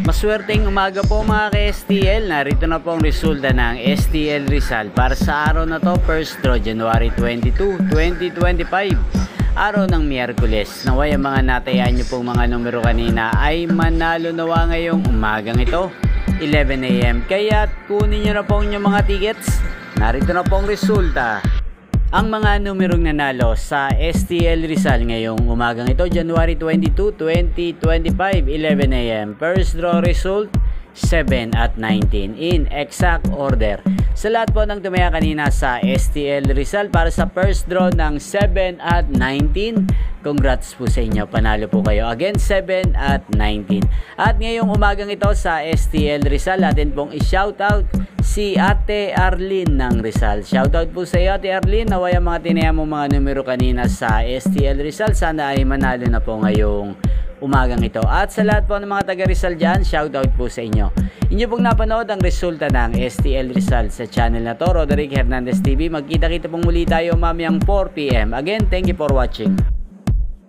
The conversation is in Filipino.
Maswerteng umaga po mga ka-STL. Narito na po ang resulta ng STL Rizal para sa araw na to, first draw January 22, 2025. Araw ng Miyerkules. Naway ang mga natayaan nyo pong mga numero kanina ay manalo nawa ngayong umagang ito, 11 AM. Kaya kunin nyo na po inyong mga tickets. Narito na po ang resulta. Ang mga numerong nanalo sa STL Rizal ngayong umagang ito, January 22, 2025, 11 AM. First draw result, 7 at 19 in exact order. Sa lahat po ng tumaya kanina sa STL Rizal para sa first draw ng 7 at 19, congrats po sa inyo. Panalo po kayo. Again, 7 at 19. At ngayong umagang ito sa STL Rizal, atin pong i-shoutout si Ate Arlene ng Rizal. Shoutout po sa iyo, Ate Arlene. Naway ang mga tinaya mo mga numero kanina sa STL Rizal, sana ay manalo na po ngayong umagang ito. At sa lahat po ng mga taga Rizal dyan, shoutout po sa inyo. Inyo pong napanood ang resulta ng STL Rizal sa channel na to, Roderick Hernandez TV. Magkita-kita pong muli tayo mamayang 4 PM. Again, thank you for watching.